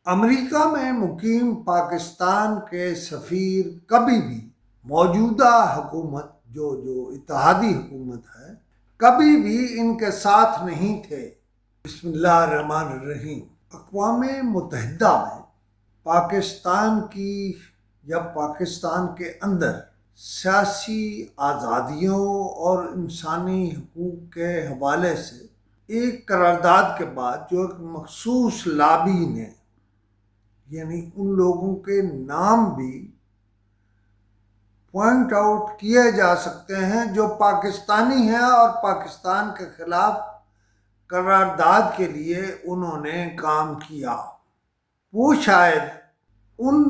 امریکہ میں مقیم پاکستان کے سفیر کبھی بھی موجودہ حکومت جو اتحادی حکومت ہے کبھی بھی ان کے ساتھ نہیں تھے۔ بسم اللہ الرحمن الرحیم۔ اقوام متحدہ میں پاکستان کی یا پاکستان کے اندر سیاسی آزادیوں اور انسانی حقوق کے حوالے سے ایک قرارداد کے بعد جو ایک مخصوص لابی نے یعنی ان لوگوں کے نام بھی پوائنٹ آؤٹ کیے جا سکتے ہیں جو پاکستانی ہیں اور پاکستان کے خلاف قرارداد کے لیے انہوں نے کام کیا، وہ شاید ان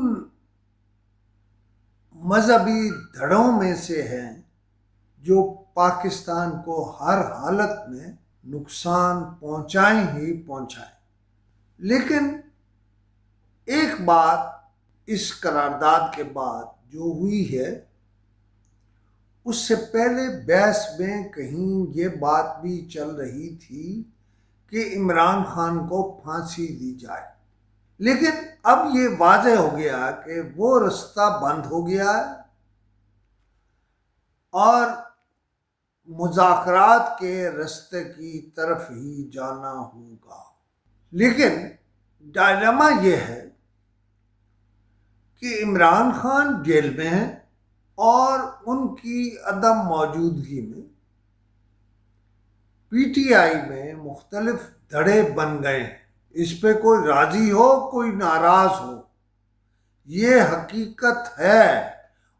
مذہبی دھڑوں میں سے ہیں جو پاکستان کو ہر حالت میں نقصان پہنچائیں ہی پہنچائیں۔ لیکن ایک بات اس قرارداد کے بعد جو ہوئی ہے اس سے پہلے بحث میں کہیں یہ بات بھی چل رہی تھی کہ عمران خان کو پھانسی دی جائے، لیکن اب یہ واضح ہو گیا کہ وہ رستہ بند ہو گیا ہے اور مذاکرات کے رستے کی طرف ہی جانا ہوگا۔ لیکن ڈائلما یہ ہے کہ عمران خان جیل میں ہیں اور ان کی عدم موجودگی میں پی ٹی آئی میں مختلف دھڑے بن گئے ہیں۔ اس پہ کوئی راضی ہو کوئی ناراض ہو، یہ حقیقت ہے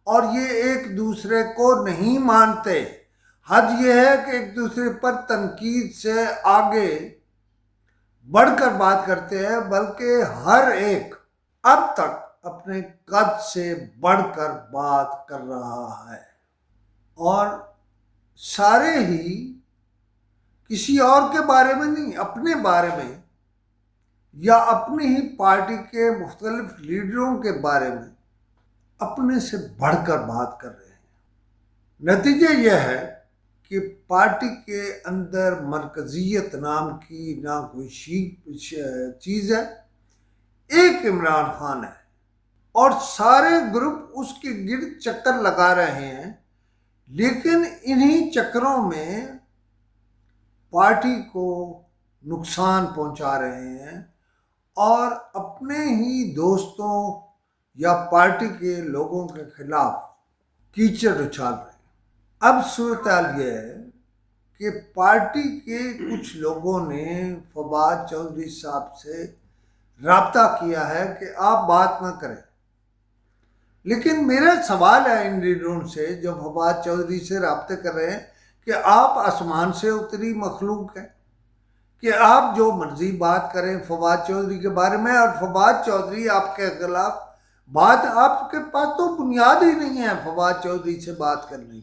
اور یہ ایک دوسرے کو نہیں مانتے۔ حد یہ ہے کہ ایک دوسرے پر تنقید سے آگے بڑھ کر بات کرتے ہیں، بلکہ ہر ایک اب تک اپنے قد سے بڑھ کر بات کر رہا ہے اور سارے ہی کسی اور کے بارے میں نہیں، اپنے بارے میں یا اپنی ہی پارٹی کے مختلف لیڈروں کے بارے میں اپنے سے بڑھ کر بات کر رہے ہیں۔ نتیجہ یہ ہے کہ پارٹی کے اندر مرکزیت نام کی نہ کوئی چیز ہے، ایک عمران خان ہے اور سارے گروپ اس کے گرد چکر لگا رہے ہیں، لیکن انہی چکروں میں پارٹی کو نقصان پہنچا رہے ہیں اور اپنے ہی دوستوں یا پارٹی کے لوگوں کے خلاف کیچڑ اچھال رہے ہیں۔ اب صورتحال یہ ہے کہ پارٹی کے کچھ لوگوں نے فواد چودھری صاحب سے رابطہ کیا ہے کہ آپ بات نہ کریں، لیکن میرا سوال ہے ان لیڈروں سے جو فواد چودھری سے رابطے کر رہے ہیں کہ آپ آسمان سے اتری مخلوق ہیں کہ آپ جو مرضی بات کریں فواد چودھری کے بارے میں، اور فواد چودھری آپ کے خلاف بات، آپ کے پاس تو بنیاد ہی نہیں ہے فواد چودھری سے بات کرنے کی۔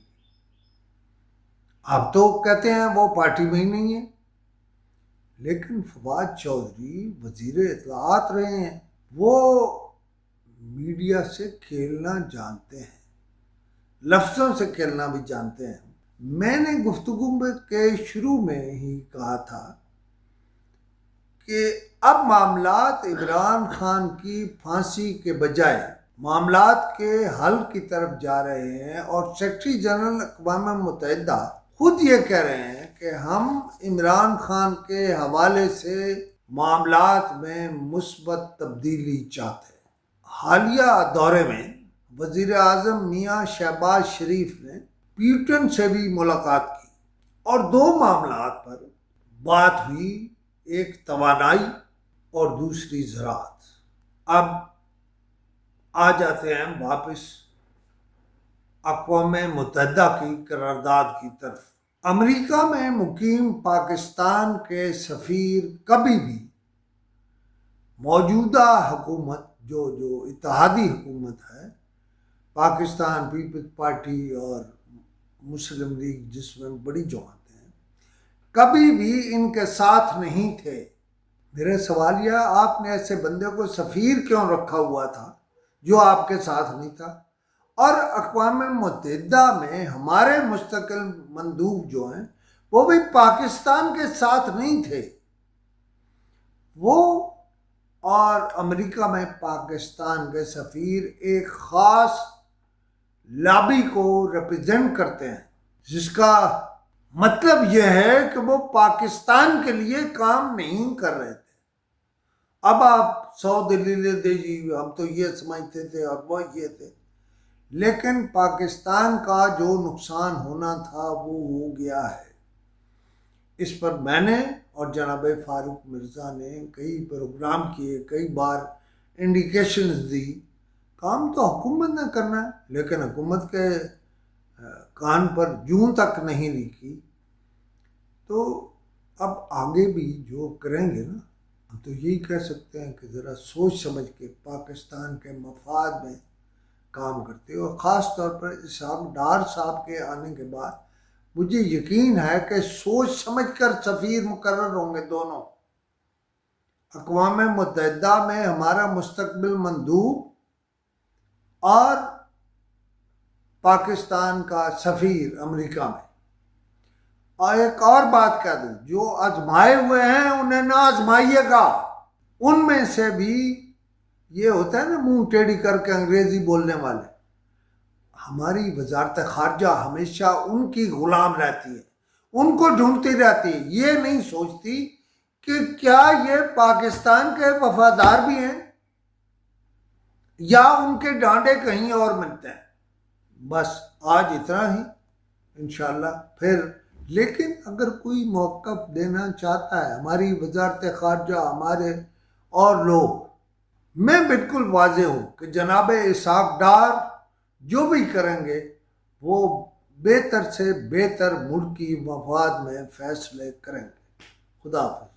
آپ تو کہتے ہیں وہ پارٹی میں ہی نہیں ہے، لیکن فواد چودھری وزیر اطلاعات رہے ہیں، وہ میڈیا سے کھیلنا جانتے ہیں، لفظوں سے کھیلنا بھی جانتے ہیں۔ میں نے گفتگو کے شروع میں ہی کہا تھا کہ اب معاملات عمران خان کی پھانسی کے بجائے معاملات کے حل کی طرف جا رہے ہیں، اور سیکرٹری جنرل اقوام متحدہ خود یہ کہہ رہے ہیں کہ ہم عمران خان کے حوالے سے معاملات میں مثبت تبدیلی چاہتے ہیں۔ حالیہ دورے میں وزیر اعظم میاں شہباز شریف نے پیوٹن سے بھی ملاقات کی اور دو معاملات پر بات ہوئی، ایک توانائی اور دوسری زراعت۔ اب آ جاتے ہیں واپس اقوام متحدہ کی قرارداد کی طرف۔ امریکہ میں مقیم پاکستان کے سفیر کبھی بھی موجودہ حکومت جو اتحادی حکومت ہے، پاکستان پیپلز پارٹی اور مسلم لیگ جس میں بڑی جماعتیں ہیں، کبھی بھی ان کے ساتھ نہیں تھے۔ میرا سوال یہ، آپ نے ایسے بندے کو سفیر کیوں رکھا ہوا تھا جو آپ کے ساتھ نہیں تھا؟ اور اقوام متحدہ میں ہمارے مستقل مندوب جو ہیں وہ بھی پاکستان کے ساتھ نہیں تھے، وہ اور امریکہ میں پاکستان کے سفیر ایک خاص لابی کو ریپرزینٹ کرتے ہیں، جس کا مطلب یہ ہے کہ وہ پاکستان کے لیے کام نہیں کر رہے تھے۔ اب آپ 100 دلیلیں دے جی، ہم تو یہ سمجھتے تھے اور وہ یہ تھے، لیکن پاکستان کا جو نقصان ہونا تھا وہ ہو گیا ہے۔ اس پر میں نے اور جناب فاروق مرزا نے کئی پروگرام کیے، کئی بار انڈیکیشنز دی، کام تو حکومت نے کرنا ہے، لیکن حکومت کے کان پر جوں تک نہیں لکھی۔ تو اب آگے بھی جو کریں گے نا، ہم تو یہی کہہ سکتے ہیں کہ ذرا سوچ سمجھ کے پاکستان کے مفاد میں کام کرتے، اور خاص طور پر اسحاق ڈار صاحب کے آنے کے بعد مجھے یقین ہے کہ سوچ سمجھ کر سفیر مقرر ہوں گے دونوں۔ اقوام متحدہ میں ہمارا مستقبل مندوب اور پاکستان کا سفیر امریکہ میں۔ اور ایک اور بات کہہ دوں، جو آزمائے ہوئے ہیں انہیں نہ آزمائیے گا۔ ان میں سے بھی یہ ہوتا ہے نا منہ ٹیڑھی کر کے انگریزی بولنے والے، ہماری وزارت خارجہ ہمیشہ ان کی غلام رہتی ہے، ان کو ڈھونڈتی رہتی ہے، یہ نہیں سوچتی کہ کیا یہ پاکستان کے وفادار بھی ہیں یا ان کے ڈانڈے کہیں اور ملتے ہیں۔ بس آج اتنا ہی، انشاءاللہ پھر لیکن اگر کوئی موقف دینا چاہتا ہے ہماری وزارت خارجہ، ہمارے اور لوگ، میں بالکل واضح ہوں کہ جناب اسحاق ڈار جو بھی کریں گے وہ بہتر سے بہتر ملک کی مفاد میں فیصلے کریں گے۔ خدا حافظ۔